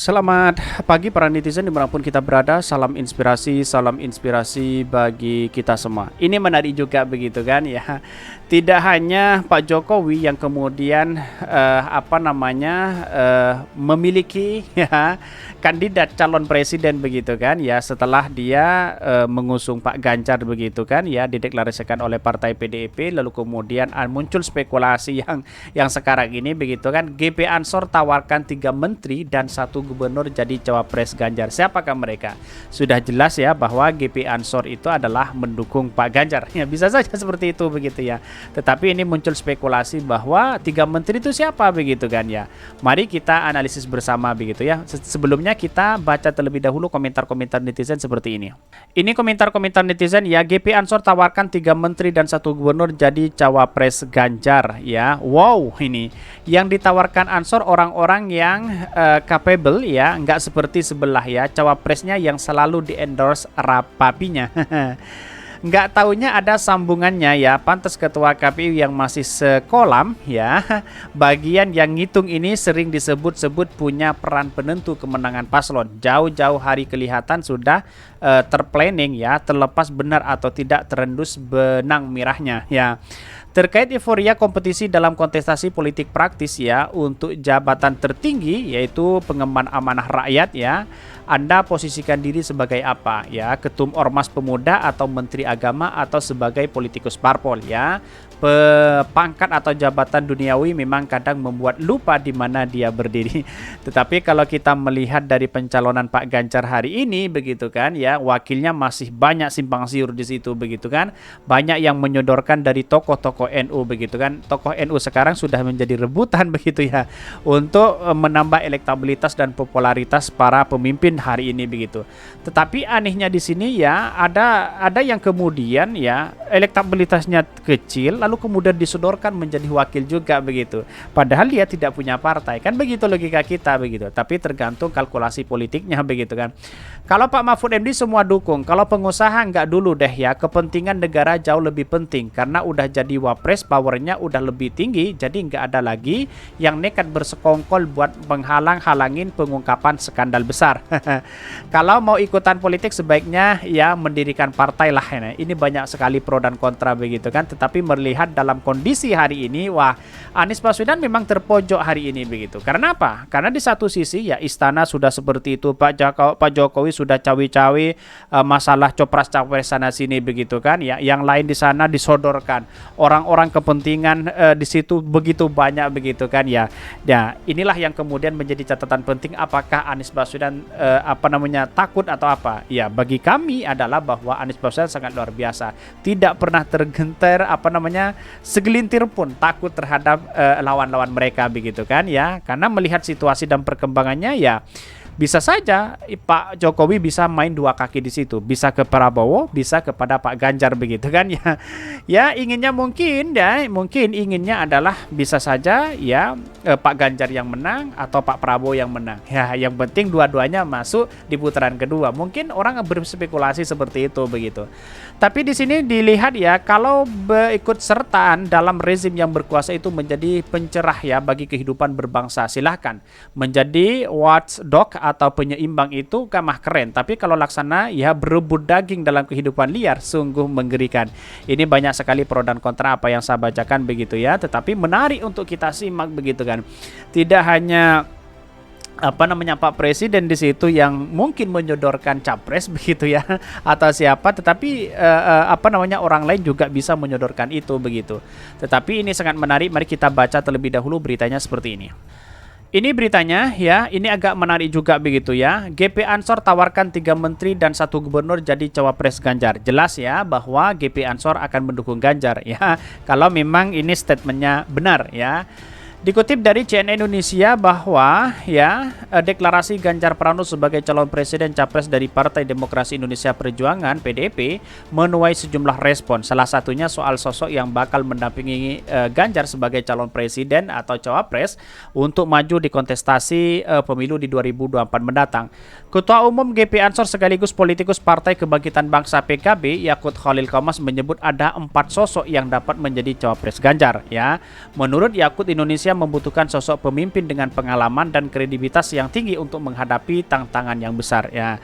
Selamat pagi para netizen dimanapun kita berada. Salam inspirasi bagi kita semua. Ini menarik juga begitu kan ya. Tidak hanya Pak Jokowi yang kemudian memiliki ya kandidat calon presiden begitu kan ya, setelah dia mengusung Pak Ganjar begitu kan ya, dideklarasikan oleh partai PDIP, lalu kemudian muncul spekulasi yang sekarang ini begitu kan, GP Ansor tawarkan 3 menteri dan 1 gubernur jadi cawapres Ganjar. Siapakah mereka? Sudah jelas ya bahwa GP Ansor itu adalah mendukung Pak Ganjar. Ya bisa saja seperti itu begitu ya. Tetapi ini muncul spekulasi bahwa 3 menteri itu siapa begitu kan ya. Mari kita analisis bersama begitu ya. Sebelumnya kita baca terlebih dahulu komentar-komentar netizen seperti ini. Ini komentar-komentar netizen ya, GP Ansor tawarkan 3 menteri dan 1 gubernur jadi cawapres Ganjar ya. Wow, ini yang ditawarkan Ansor orang-orang yang capable ya, nggak seperti sebelah ya, cawapresnya yang selalu di-endorse rapapinya. Nggak taunya ada sambungannya ya, pantas ketua KPU yang masih sekolam ya. Bagian yang ngitung ini sering disebut-sebut punya peran penentu kemenangan paslon. Jauh-jauh hari kelihatan sudah terplanning ya, terlepas benar atau tidak terendus benang merahnya ya. Terkait euforia kompetisi dalam kontestasi politik praktis ya untuk jabatan tertinggi yaitu pengemban amanah rakyat ya, Anda posisikan diri sebagai apa ya, ketum ormas pemuda atau menteri agama atau sebagai politikus parpol ya. Pangkat atau jabatan duniawi memang kadang membuat lupa di mana dia berdiri. Tetapi kalau kita melihat dari pencalonan Pak Ganjar hari ini begitu kan ya, wakilnya masih banyak simpang siur di situ begitu kan. Banyak yang menyodorkan dari tokoh-tokoh NU begitu kan. Tokoh NU sekarang sudah menjadi rebutan begitu ya untuk menambah elektabilitas dan popularitas para pemimpin hari ini begitu. Tetapi anehnya di sini ya, ada yang kemudian ya elektabilitasnya kecil lalu kemudian disodorkan menjadi wakil juga begitu. Padahal dia tidak punya partai. Kan begitu logika kita begitu. Tapi tergantung kalkulasi politiknya begitu kan. Kalau Pak Mahfud MD semua dukung. Kalau pengusaha nggak dulu deh ya. Kepentingan negara jauh lebih penting. Karena udah jadi wapres, powernya udah lebih tinggi. Jadi nggak ada lagi yang nekat bersekongkol buat menghalang-halangin pengungkapan skandal besar. Kalau mau ikutan politik sebaiknya ya mendirikan partai lah. Ini banyak sekali pro dan kontra begitu kan. Tetapi melihat dalam kondisi hari ini, wah, Anies Baswedan memang terpojok hari ini begitu. Karena apa? Karena di satu sisi ya istana sudah seperti itu, Pak Jokowi sudah cawi-cawi masalah copras-capres sana sini begitu kan ya. Yang lain di sana disodorkan orang-orang kepentingan di situ begitu banyak begitu kan ya. Ya, inilah yang kemudian menjadi catatan penting, apakah Anies Baswedan takut atau apa? Ya, bagi kami adalah bahwa Anies Baswedan sangat luar biasa. Tidak pernah tergenter segelintir pun takut terhadap lawan-lawan mereka begitu kan ya. Karena melihat situasi dan perkembangannya ya bisa saja Pak Jokowi bisa main 2 kaki di situ, bisa ke Prabowo, bisa kepada Pak Ganjar begitu kan ya. Ya inginnya mungkin inginnya adalah bisa saja ya Pak Ganjar yang menang atau Pak Prabowo yang menang. Ya yang penting dua-duanya masuk di putaran kedua. Mungkin orang berspekulasi seperti itu begitu. Tapi di sini dilihat ya, kalau berikut sertaan dalam rezim yang berkuasa itu menjadi pencerah ya bagi kehidupan berbangsa, silahkan menjadi watchdog atau penyeimbang itu mah keren. Tapi kalau laksana ya berebut daging dalam kehidupan liar, sungguh mengerikan. Ini banyak sekali pro dan kontra apa yang saya bacakan begitu ya. Tetapi menarik untuk kita simak begitu kan. Tidak hanya Pak Presiden di situ yang mungkin menyodorkan capres begitu ya atau siapa, tetapi orang lain juga bisa menyodorkan itu begitu. Tetapi ini sangat menarik, mari kita baca terlebih dahulu beritanya seperti ini. Ini beritanya ya, ini agak menarik juga begitu ya. GP Ansor tawarkan 3 menteri dan 1 gubernur jadi cawapres Ganjar. Jelas ya bahwa GP Ansor akan mendukung Ganjar ya. Kalau memang ini statementnya benar ya. Dikutip dari CNN Indonesia bahwa ya deklarasi Ganjar Pranowo sebagai calon presiden capres dari Partai Demokrasi Indonesia Perjuangan (PDIP) menuai sejumlah respon. Salah satunya soal sosok yang bakal mendampingi Ganjar sebagai calon presiden atau cawapres untuk maju di kontestasi pemilu di 2024 mendatang. Ketua Umum GP Ansor sekaligus politikus Partai Kebangkitan Bangsa PKB Yakut Khalil Qomas menyebut ada 4 sosok yang dapat menjadi cawapres Ganjar ya. Menurut Yakut, Indonesia Indonesia membutuhkan sosok pemimpin dengan pengalaman dan kredibilitas yang tinggi untuk menghadapi tantangan yang besar ya.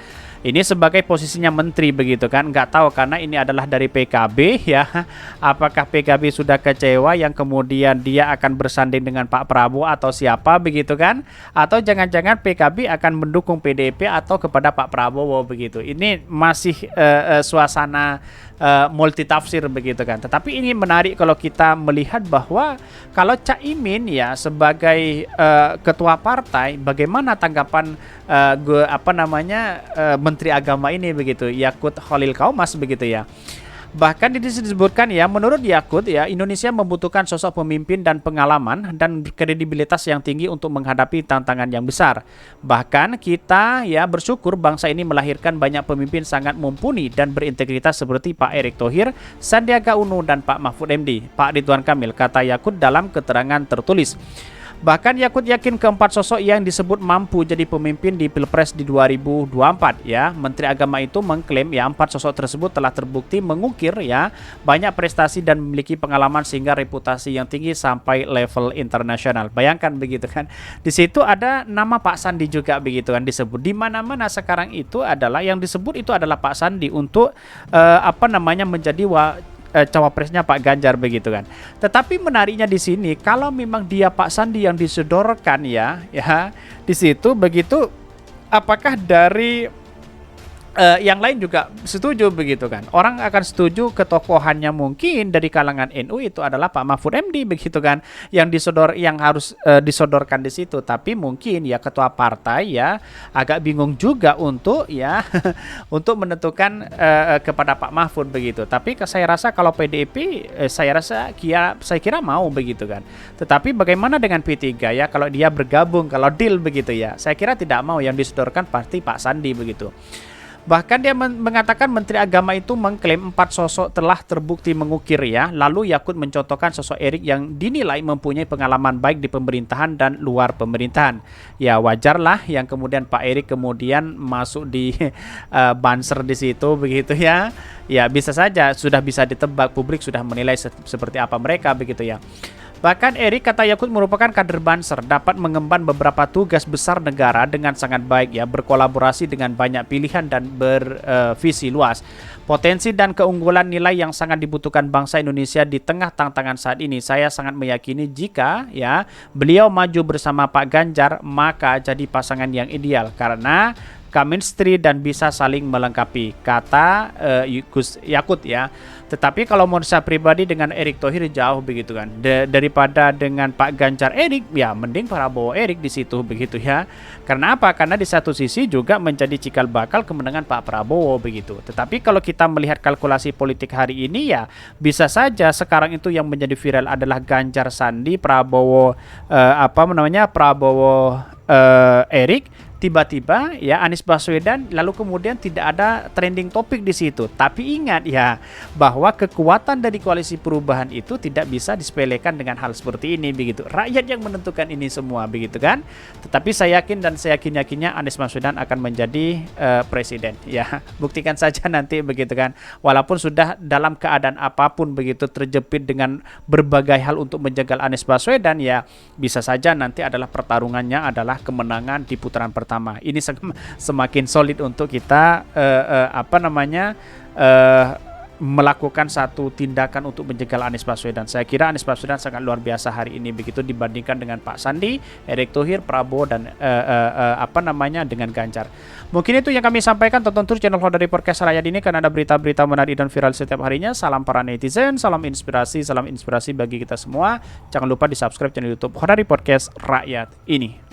Ini sebagai posisinya menteri begitu kan, nggak tahu karena ini adalah dari PKB ya. Apakah PKB sudah kecewa yang kemudian dia akan bersanding dengan Pak Prabowo atau siapa begitu kan? Atau jangan-jangan PKB akan mendukung PDIP atau kepada Pak Prabowo begitu. Ini masih suasana multitafsir begitu kan. Tetapi ini menarik kalau kita melihat bahwa kalau Caimin ya sebagai ketua partai, bagaimana tanggapan Menteri Agama ini begitu, Yakut Khalil Qaumas begitu ya. Bahkan disebutkan ya, menurut Yakut ya, Indonesia membutuhkan sosok pemimpin dan pengalaman dan kredibilitas yang tinggi untuk menghadapi tantangan yang besar. Bahkan kita ya bersyukur bangsa ini melahirkan banyak pemimpin sangat mumpuni dan berintegritas seperti Pak Erick Thohir, Sandiaga Uno, dan Pak Mahfud MD, Pak Ridwan Kamil, kata Yakut dalam keterangan tertulis. Bahkan Yakut yakin keempat sosok yang disebut mampu jadi pemimpin di Pilpres di 2024 ya. Menteri Agama itu mengklaim ya empat sosok tersebut telah terbukti mengukir ya banyak prestasi dan memiliki pengalaman sehingga reputasi yang tinggi sampai level internasional. Bayangkan begitu kan. Di situ ada nama Pak Sandi juga begitu kan disebut. Di mana-mana sekarang itu adalah yang disebut itu adalah Pak Sandi untuk menjadi cawapresnya Pak Ganjar begitu kan. Tetapi menariknya di sini kalau memang dia Pak Sandi yang disodorkan ya di situ begitu, apakah dari yang lain juga setuju begitu kan? Orang akan setuju ketokohannya mungkin dari kalangan NU itu adalah Pak Mahfud MD begitu kan, yang harus disodorkan di situ. Tapi mungkin ya ketua partai ya agak bingung juga untuk ya untuk menentukan kepada Pak Mahfud begitu. Tapi saya rasa kalau PDIP saya kira mau begitu kan. Tetapi bagaimana dengan P3 ya, kalau dia bergabung, kalau deal begitu ya, saya kira tidak mau, yang disodorkan pasti Pak Sandi begitu. Bahkan dia mengatakan Menteri Agama itu mengklaim empat sosok telah terbukti mengukir ya. Lalu Yakut mencontohkan sosok Erick yang dinilai mempunyai pengalaman baik di pemerintahan dan luar pemerintahan. Ya wajarlah yang kemudian Pak Erick kemudian masuk di banser di situ begitu ya. Ya bisa saja sudah bisa ditebak, publik sudah menilai seperti apa mereka begitu ya. Bahkan Erick, kata Yakut, merupakan kader Banser, dapat mengemban beberapa tugas besar negara dengan sangat baik ya, berkolaborasi dengan banyak pilihan dan bervisi luas. Potensi dan keunggulan nilai yang sangat dibutuhkan bangsa Indonesia di tengah tantangan saat ini. Saya sangat meyakini jika ya beliau maju bersama Pak Ganjar, maka jadi pasangan yang ideal karena chemistry dan bisa saling melengkapi, kata Gus Yakut ya. Tetapi kalau menurut saya pribadi dengan Erick Thohir jauh begitu kan, daripada dengan Pak Ganjar Erick, ya mending Prabowo Erick di situ begitu ya. Karena apa? Karena di satu sisi juga menjadi cikal bakal kemenangan Pak Prabowo begitu. Tetapi kalau kita melihat kalkulasi politik hari ini ya bisa saja sekarang itu yang menjadi viral adalah Ganjar Sandi, Prabowo Prabowo Erick. Tiba-tiba ya Anies Baswedan, lalu kemudian tidak ada trending topik di situ. Tapi ingat ya bahwa kekuatan dari koalisi perubahan itu tidak bisa disepelekan dengan hal seperti ini begitu. Rakyat yang menentukan ini semua begitu kan. Tetapi saya yakin dan saya yakinnya Anies Baswedan akan menjadi presiden ya. Buktikan saja nanti begitu kan. Walaupun sudah dalam keadaan apapun begitu terjepit dengan berbagai hal untuk menjegal Anies Baswedan ya, bisa saja nanti adalah pertarungannya adalah kemenangan di putaran pertama. Ini semakin solid untuk kita melakukan satu tindakan untuk menjegal Anies Baswedan. Saya kira Anies Baswedan sangat luar biasa hari ini begitu dibandingkan dengan Pak Sandi, Erick Thohir, Prabowo dan dengan Ganjar. Mungkin itu yang kami sampaikan. Tonton terus channel Hodari Podcast Rakyat ini karena ada berita-berita menarik dan viral setiap harinya. Salam para netizen, salam inspirasi bagi kita semua. Jangan lupa di subscribe channel YouTube Hodari Podcast Rakyat ini.